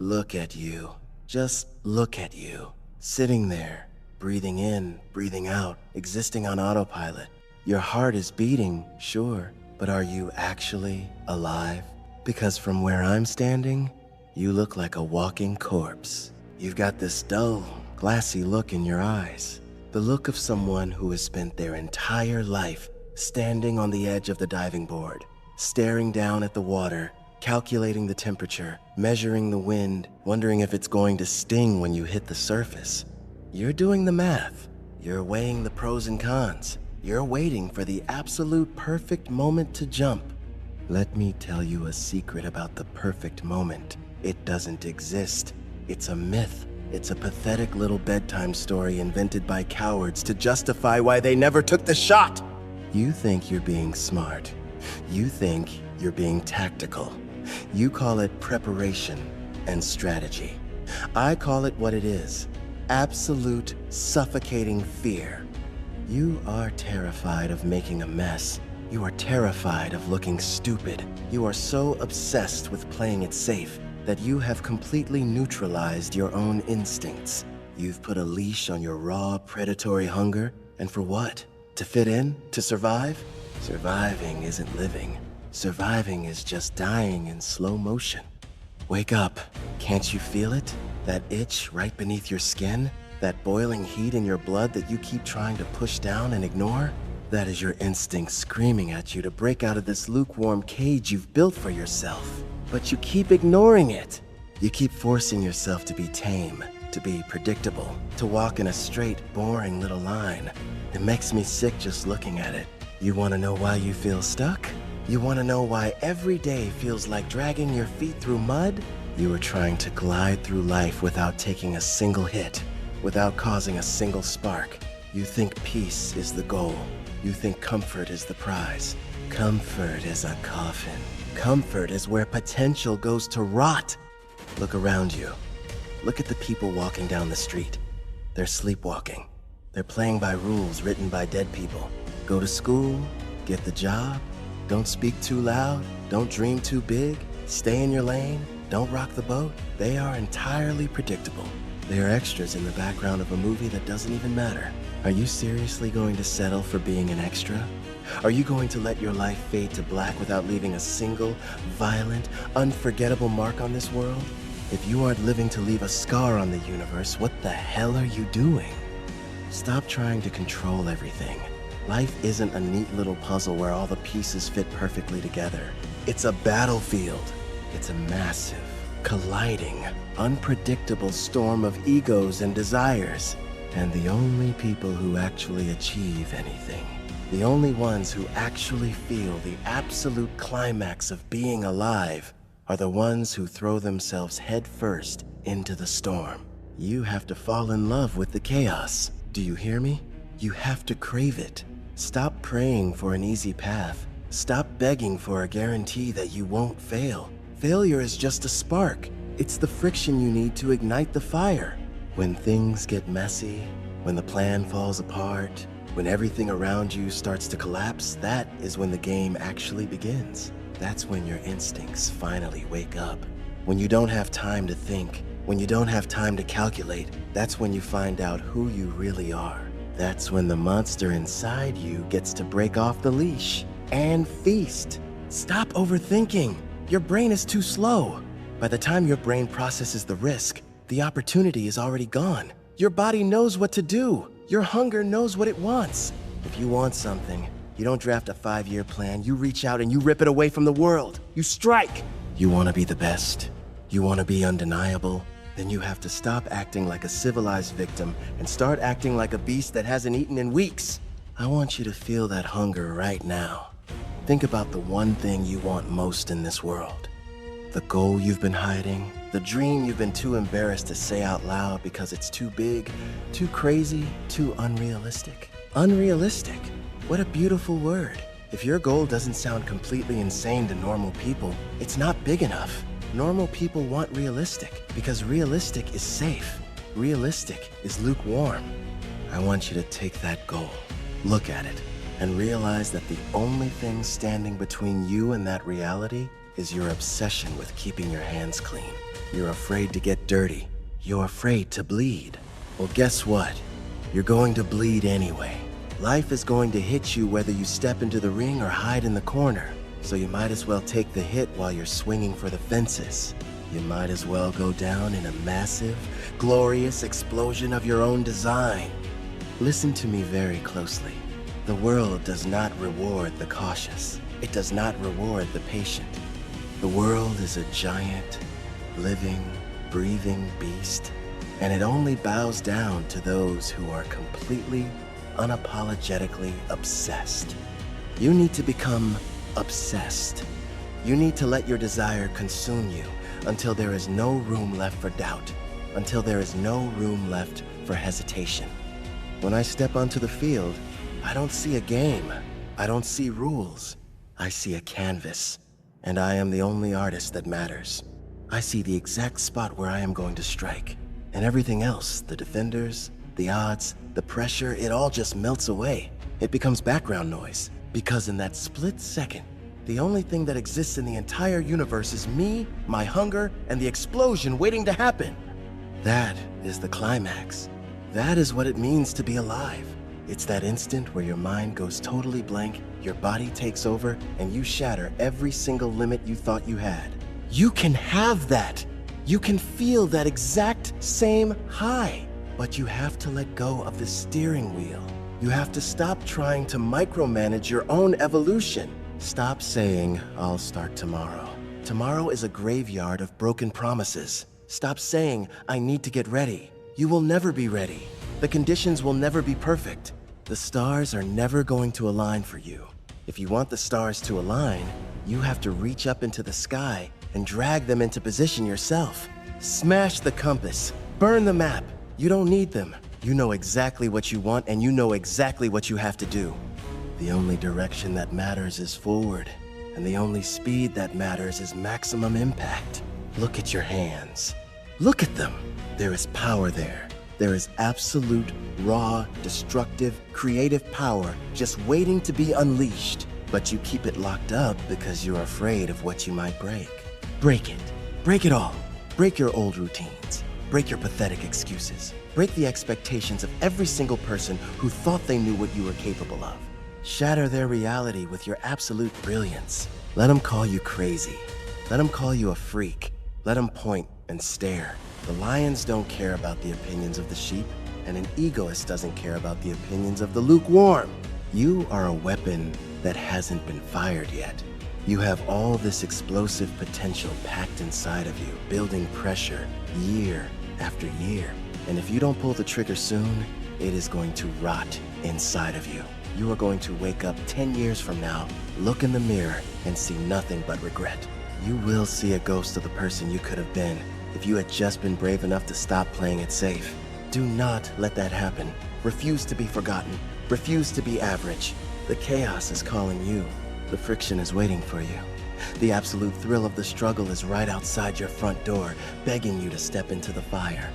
Look at you. Just look at you. Sitting there, breathing in, breathing out, existing on autopilot. Your heart is beating, sure, but are you actually alive? Because from where I'm standing, you look like a walking corpse. You've got this dull, glassy look in your eyes. The look of someone who has spent their entire life standing on the edge of the diving board, staring down at the water, calculating the temperature, measuring the wind, wondering if it's going to sting when you hit the surface. You're doing the math. You're weighing the pros and cons. You're waiting for the absolute perfect moment to jump. Let me tell you a secret about the perfect moment. It doesn't exist. It's a myth. It's a pathetic little bedtime story invented by cowards to justify why they never took the shot. You think you're being smart. You think you're being tactical. You call it preparation and strategy. I call it what it is: absolute, suffocating fear. You are terrified of making a mess. You are terrified of looking stupid. You are so obsessed with playing it safe that you have completely neutralized your own instincts. You've put a leash on your raw, predatory hunger, and for what? To fit in? To survive? Surviving isn't living. Surviving is just dying in slow motion. Wake up. Can't you feel it? That itch right beneath your skin? That boiling heat in your blood that you keep trying to push down and ignore? That is your instinct screaming at you to break out of this lukewarm cage you've built for yourself. But you keep ignoring it. You keep forcing yourself to be tame, to be predictable, to walk in a straight, boring little line. It makes me sick just looking at it. You want to know why you feel stuck? You want to know why every day feels like dragging your feet through mud? You are trying to glide through life without taking a single hit, without causing a single spark. You think peace is the goal. You think comfort is the prize. Comfort is a coffin. Comfort is where potential goes to rot. Look around you. Look at the people walking down the street. They're sleepwalking. They're playing by rules written by dead people. Go to school, get the job, don't speak too loud, don't dream too big, stay in your lane, don't rock the boat. They are entirely predictable. They are extras in the background of a movie that doesn't even matter. Are you seriously going to settle for being an extra? Are you going to let your life fade to black without leaving a single, violent, unforgettable mark on this world? If you aren't living to leave a scar on the universe, what the hell are you doing? Stop trying to control everything. Life isn't a neat little puzzle where all the pieces fit perfectly together. It's a battlefield. It's a massive, colliding, unpredictable storm of egos and desires. And the only people who actually achieve anything, the only ones who actually feel the absolute climax of being alive, are the ones who throw themselves headfirst into the storm. You have to fall in love with the chaos. Do you hear me? You have to crave it. Stop praying for an easy path. Stop begging for a guarantee that you won't fail. Failure is just a spark. It's the friction you need to ignite the fire. When things get messy, when the plan falls apart, when everything around you starts to collapse, that is when the game actually begins. That's when your instincts finally wake up. When you don't have time to think, when you don't have time to calculate, that's when you find out who you really are. That's when the monster inside you gets to break off the leash and feast. Stop overthinking. Your brain is too slow. By the time your brain processes the risk, the opportunity is already gone. Your body knows what to do. Your hunger knows what it wants. If you want something, you don't draft a 5-year plan. You reach out and you rip it away from the world. You strike. You want to be the best. You want to be undeniable. Then you have to stop acting like a civilized victim and start acting like a beast that hasn't eaten in weeks. I want you to feel that hunger right now. Think about the one thing you want most in this world. The goal you've been hiding, the dream you've been too embarrassed to say out loud because it's too big, too crazy, too unrealistic. Unrealistic. What a beautiful word. If your goal doesn't sound completely insane to normal people, it's not big enough. Normal people want realistic because realistic is safe. Realistic is lukewarm. I want you to take that goal, look at it, and realize that the only thing standing between you and that reality is your obsession with keeping your hands clean. You're afraid to get dirty. You're afraid to bleed. Well, guess what? You're going to bleed anyway. Life is going to hit you whether you step into the ring or hide in the corner. So you might as well take the hit while you're swinging for the fences. You might as well go down in a massive, glorious explosion of your own design. Listen to me very closely. The world does not reward the cautious. It does not reward the patient. The world is a giant, living, breathing beast, and it only bows down to those who are completely, unapologetically obsessed. You need to become obsessed. You need to let your desire consume you until there is no room left for doubt, until there is no room left for hesitation. When I step onto the field, I don't see a game. I don't see rules. I see a canvas, and I am the only artist that matters. I see the exact spot where I am going to strike, and everything else, the defenders, the odds, the pressure, it all just melts away. It becomes background noise, because in that split second, the only thing that exists in the entire universe is me, my hunger, and the explosion waiting to happen. That is the climax. That is what it means to be alive. It's that instant where your mind goes totally blank, your body takes over, and you shatter every single limit you thought you had. You can have that. You can feel that exact same high. But you have to let go of the steering wheel. You have to stop trying to micromanage your own evolution. Stop saying, "I'll start tomorrow." Tomorrow is a graveyard of broken promises. Stop saying, "I need to get ready." You will never be ready. The conditions will never be perfect. The stars are never going to align for you. If you want the stars to align, you have to reach up into the sky and drag them into position yourself. Smash the compass. Burn the map. You don't need them. You know exactly what you want, and you know exactly what you have to do. The only direction that matters is forward, and the only speed that matters is maximum impact. Look at your hands. Look at them. There is power there. There is absolute, raw, destructive, creative power just waiting to be unleashed. But you keep it locked up because you're afraid of what you might break. Break it. Break it all. Break your old routines. Break your pathetic excuses. Break the expectations of every single person who thought they knew what you were capable of. Shatter their reality with your absolute brilliance. Let them call you crazy. Let them call you a freak. Let them point and stare. The lions don't care about the opinions of the sheep, and an egoist doesn't care about the opinions of the lukewarm. You are a weapon that hasn't been fired yet. You have all this explosive potential packed inside of you, building pressure year after year. And if you don't pull the trigger soon, it is going to rot inside of you. You are going to wake up 10 years from now, look in the mirror, and see nothing but regret. You will see a ghost of the person you could have been if you had just been brave enough to stop playing it safe. Do not let that happen. Refuse to be forgotten. Refuse to be average. The chaos is calling you. The friction is waiting for you. The absolute thrill of the struggle is right outside your front door, begging you to step into the fire.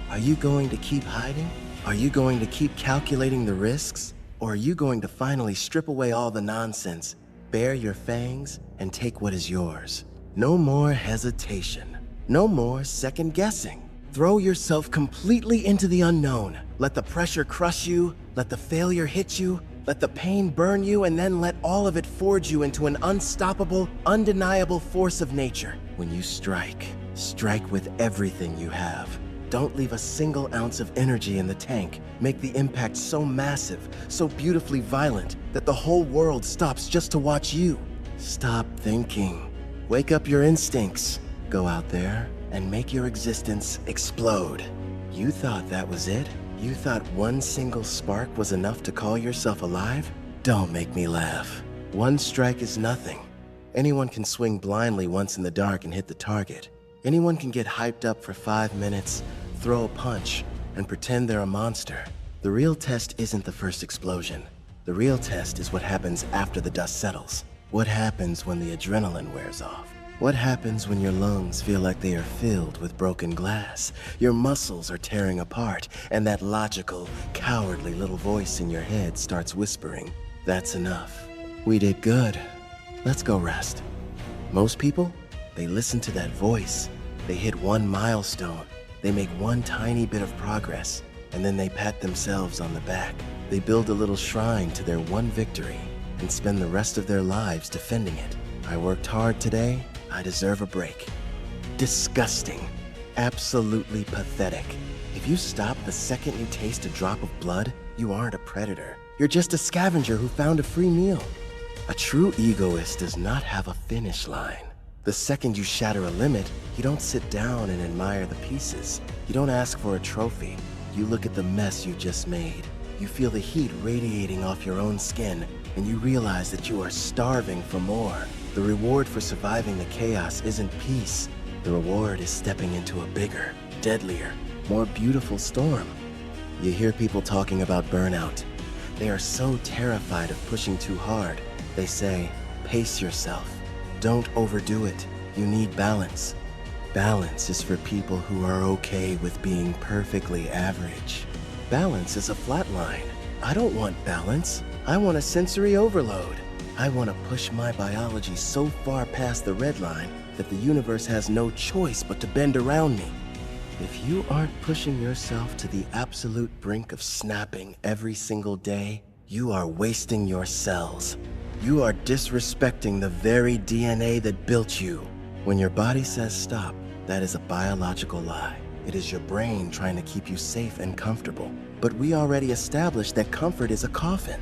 Are you going to keep hiding? Are you going to keep calculating the risks? Or are you going to finally strip away all the nonsense, bare your fangs, and take what is yours? No more hesitation. No more second guessing. Throw yourself completely into the unknown. Let the pressure crush you. Let the failure hit you. Let the pain burn you, and then let all of it forge you into an unstoppable, undeniable force of nature. When you strike, strike with everything you have. Don't leave a single ounce of energy in the tank. Make the impact so massive, so beautifully violent, that the whole world stops just to watch you. Stop thinking. Wake up your instincts. Go out there and make your existence explode. You thought that was it? You thought one single spark was enough to call yourself alive? Don't make me laugh. One strike is nothing. Anyone can swing blindly once in the dark and hit the target. Anyone can get hyped up for 5 minutes, throw a punch, and pretend they're a monster. The real test isn't the first explosion. The real test is what happens after the dust settles. What happens when the adrenaline wears off? What happens when your lungs feel like they are filled with broken glass, your muscles are tearing apart, and that logical, cowardly little voice in your head starts whispering, "That's enough. We did good. Let's go rest." Most people, they listen to that voice. They hit one milestone. They make one tiny bit of progress, and then they pat themselves on the back. They build a little shrine to their one victory and spend the rest of their lives defending it. I worked hard today. I deserve a break. Disgusting. Absolutely pathetic. If you stop the second you taste a drop of blood, you aren't a predator. You're just a scavenger who found a free meal. A true egoist does not have a finish line. The second you shatter a limit, you don't sit down and admire the pieces. You don't ask for a trophy. You look at the mess you just made. You feel the heat radiating off your own skin, and you realize that you are starving for more. The reward for surviving the chaos isn't peace. The reward is stepping into a bigger, deadlier, more beautiful storm. You hear people talking about burnout. They are so terrified of pushing too hard. They say, pace yourself. Don't overdo it. You need balance. Balance is for people who are okay with being perfectly average. Balance is a flat line. I don't want balance. I want a sensory overload. I want to push my biology so far past the red line that the universe has no choice but to bend around me. If you aren't pushing yourself to the absolute brink of snapping every single day, you are wasting your cells. You are disrespecting the very DNA that built you. When your body says stop, that is a biological lie. It is your brain trying to keep you safe and comfortable. But we already established that comfort is a coffin.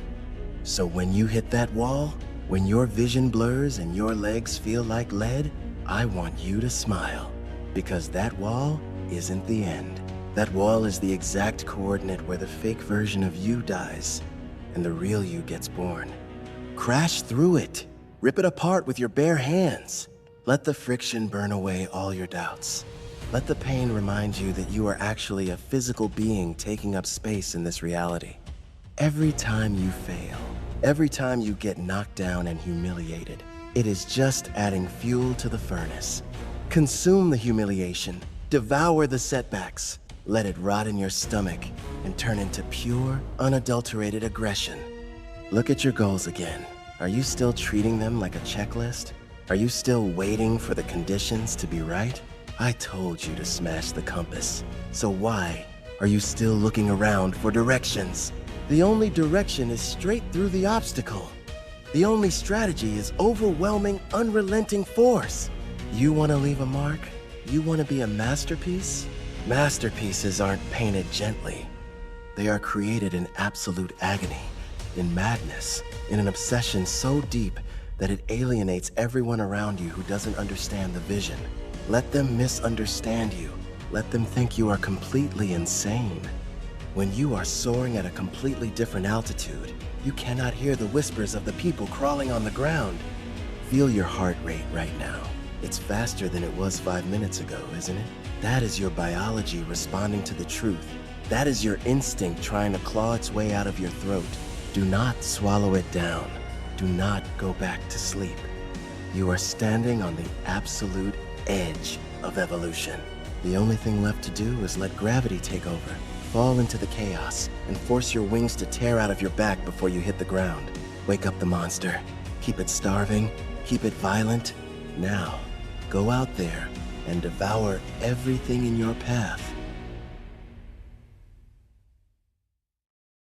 So when you hit that wall, when your vision blurs and your legs feel like lead, I want you to smile. Because that wall isn't the end. That wall is the exact coordinate where the fake version of you dies and the real you gets born. Crash through it. Rip it apart with your bare hands. Let the friction burn away all your doubts. Let the pain remind you that you are actually a physical being taking up space in this reality. Every time you fail, every time you get knocked down and humiliated, it is just adding fuel to the furnace. Consume the humiliation. Devour the setbacks. Let it rot in your stomach and turn into pure, unadulterated aggression. Look at your goals again. Are you still treating them like a checklist? Are you still waiting for the conditions to be right? I told you to smash the compass. So why are you still looking around for directions? The only direction is straight through the obstacle. The only strategy is overwhelming, unrelenting force. You want to leave a mark? You want to be a masterpiece? Masterpieces aren't painted gently. They are created in absolute agony, in madness, in an obsession so deep that it alienates everyone around you who doesn't understand the vision. Let them misunderstand you. Let them think you are completely insane. When you are soaring at a completely different altitude, you cannot hear the whispers of the people crawling on the ground. Feel your heart rate right now. It's faster than it was 5 minutes ago, isn't it? That is your biology responding to the truth. That is your instinct trying to claw its way out of your throat. Do not swallow it down. Do not go back to sleep. You are standing on the absolute edge of evolution. The only thing left to do is let gravity take over, fall into the chaos, and force your wings to tear out of your back before you hit the ground. Wake up the monster. Keep it starving. Keep it violent. Now, go out there and devour everything in your path.